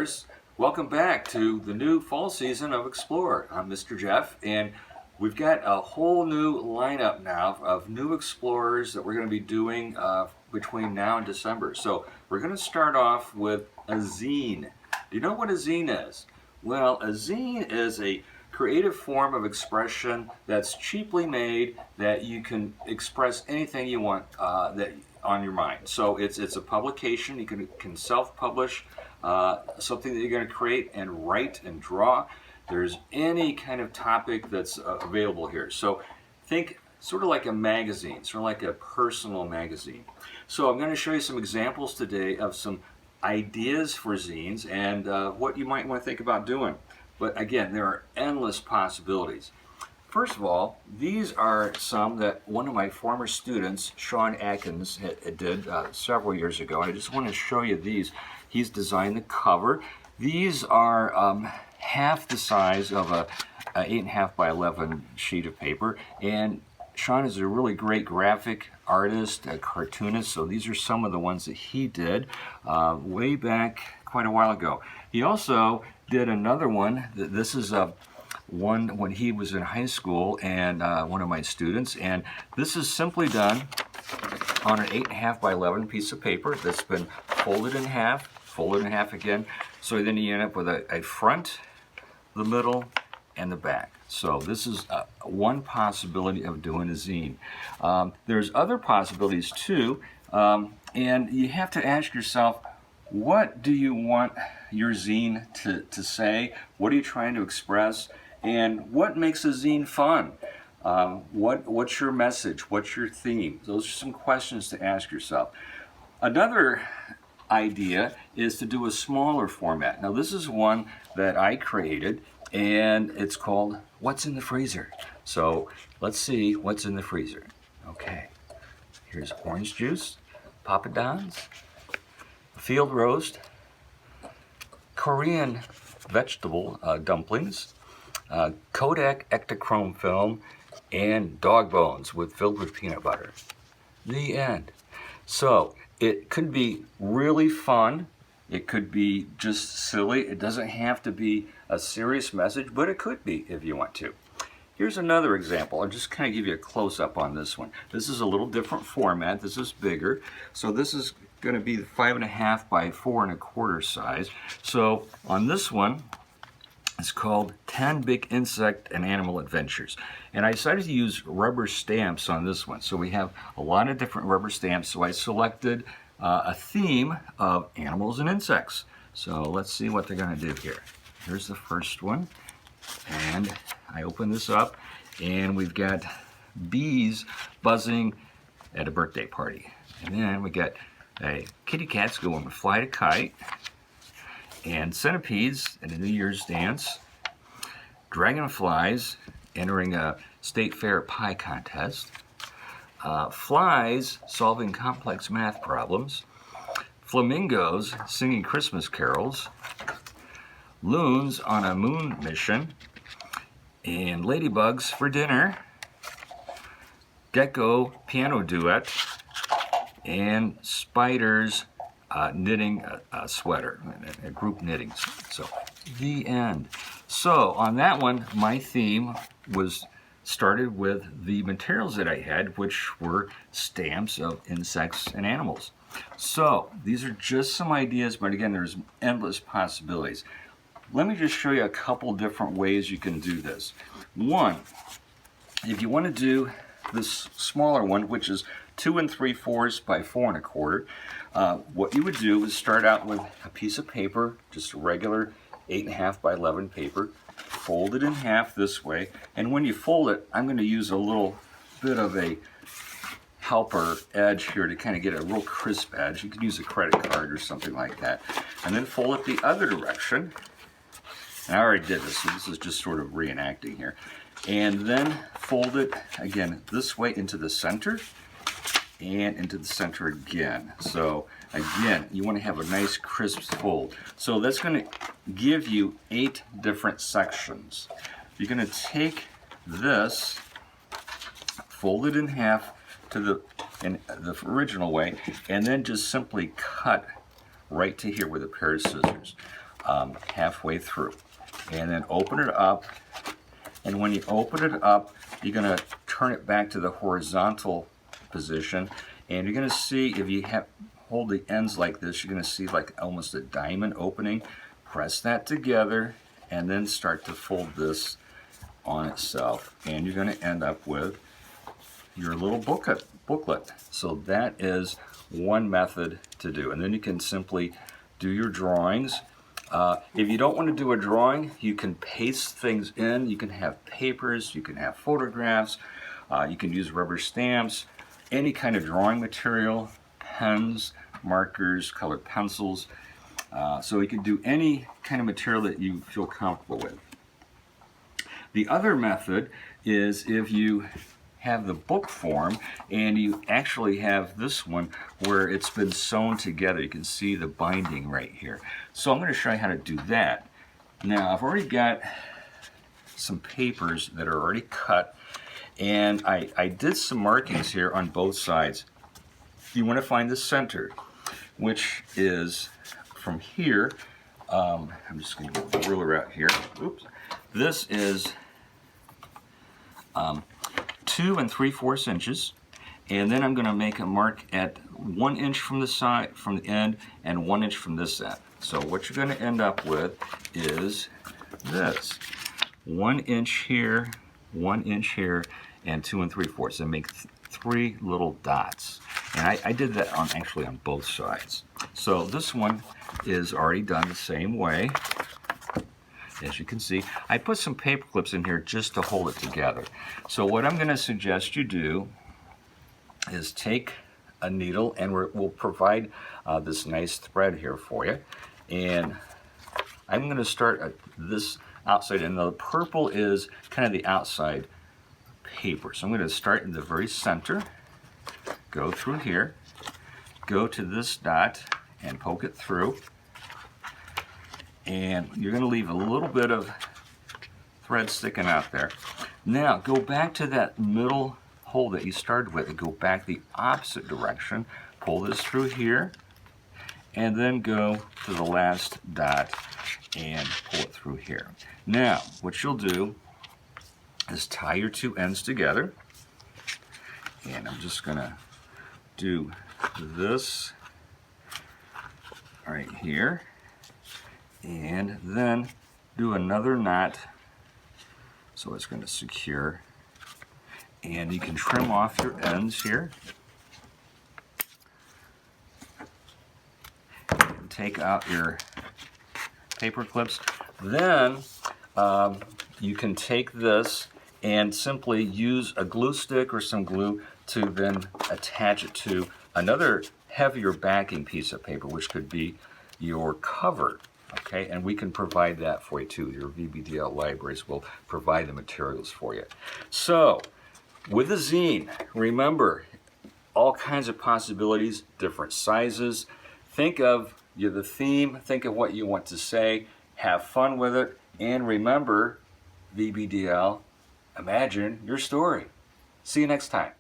Explorers. Welcome back to the new fall season of Explore. I'm Mr. Jeff, and we've got a whole new lineup now of new explorers that we're going to be doing between now and December. So we're going to start off with a zine. Do you know what a zine is? Well, a zine is a creative form of expression that's cheaply made that you can express anything you want that on your mind. So it's a publication. You can self-publish something that you're going to create and write and draw. There's any kind of topic that's available here. So think sort of like a magazine, sort of like a personal magazine. So I'm going to show you some examples today of some ideas for zines and what you might want to think about doing. But again, there are endless possibilities. First of all, these are some that one of my former students, Sean Atkins, did several years ago. I just want to show you these. He's designed the cover. These are half the size of a 8.5 by 11 sheet of paper, and Sean is a really great graphic artist, a cartoonist, so these are some of the ones that he did way back quite a while ago. He also did another one. This is one when he was in high school, and one of my students, and this is simply done on an 8.5 by 11 piece of paper that's been folded in half again, so then you end up with a front, the middle, and the back. So this is one possibility of doing a zine. There's other possibilities too, and you have to ask yourself, what do you want your zine to say? What are you trying to express? And what makes a zine fun? What's your message? What's your theme? Those are some questions to ask yourself. Another idea is to do a smaller format. Now this is one that I created, and it's called What's in the Freezer? So let's see what's in the freezer. Okay, here's orange juice, Papa Don's, field roast, Korean vegetable dumplings, Kodak Ektachrome film, and dog bones filled with peanut butter. The end. So it could be really fun. It could be just silly. It doesn't have to be a serious message, but it could be if you want to. Here's another example. I'll just kind of give you a close-up on this one. This is a little different format. This is bigger. So this is going to be the 5.5 by 4.25 size. So on this one, it's called 10 Big Insect and Animal Adventures. And I decided to use rubber stamps on this one. So we have a lot of different rubber stamps. So I selected a theme of animals and insects. So let's see what they're going to do here. Here's the first one. And I open this up, and we've got bees buzzing at a birthday party. And then we got kitty cats going to fly a kite, and centipedes at a New Year's dance, dragonflies entering a state fair pie contest, flies solving complex math problems, flamingos singing Christmas carols, loons on a moon mission, and ladybugs for dinner, gecko piano duet, and spiders knitting a sweater, a group knitting. So the end. So on that one, my theme was started with the materials that I had, which were stamps of insects and animals. So these are just some ideas, but again, there's endless possibilities. Let me just show you a couple different ways you can do this. One, if you want to do this smaller one, which is 2 3/4 by 4 1/4, what you would do is start out with a piece of paper, just a regular 8.5 by 11 paper, fold it in half this way, and when you fold it, I'm going to use a little bit of a helper edge here to kind of get a real crisp edge. You could use a credit card or something like that, and then fold it the other direction. And I already did this, so this is just sort of reenacting here. And then fold it again this way into the center and into the center again. So again, you want to have a nice crisp fold. So that's going to give you 8 different sections. You're going to take this, fold it in half in the original way, and then just simply cut right to here with a pair of scissors. halfway through. And then open it up. And when you open it up, you're going to turn it back to the horizontal position. And you're going to see, if you hold the ends like this, you're going to see like almost a diamond opening. Press that together and then start to fold this on itself. And you're going to end up with your little booklet. So that is one method to do. And then you can simply do your drawings. If you don't want to do a drawing, you can paste things in. You can have papers, you can have photographs, you can use rubber stamps, any kind of drawing material, pens, markers, colored pencils. So you can do any kind of material that you feel comfortable with. The other method is if you have the book form and you actually have this one where it's been sewn together. You can see the binding right here. So I'm going to show you how to do that. Now I've already got some papers that are already cut, and I did some markings here on both sides. You want to find the center, which is from here. I'm just going to get the ruler out here. Oops. This is 2 3/4 inches, and then I'm going to make a mark at 1 inch from the side, from the end, and 1 inch from this end. So what you're going to end up with is this: 1 inch here, 1 inch here, and 2 3/4. And make 3 little dots. And I did that actually on both sides. So this one is already done the same way. As you can see, I put some paper clips in here just to hold it together. So what I'm going to suggest you do is take a needle, and we'll provide this nice thread here for you. And I'm going to start at this outside, and the purple is kind of the outside paper. So I'm going to start in the very center, go through here, go to this dot, and poke it through. And you're going to leave a little bit of thread sticking out there. Now go back to that middle hole that you started with and go back the opposite direction. Pull this through here and then go to the last dot and pull it through here. Now what you'll do is tie your 2 ends together, and I'm just going to do this right here. And then do another knot so it's going to secure. And you can trim off your ends here. And take out your paper clips. Then you can take this and simply use a glue stick or some glue to then attach it to another heavier backing piece of paper, which could be your cover. Okay, and we can provide that for you too. Your VBDL libraries will provide the materials for you. So, with the zine, remember, all kinds of possibilities, different sizes. Think of the theme, think of what you want to say, have fun with it, and remember, VBDL, imagine your story. See you next time.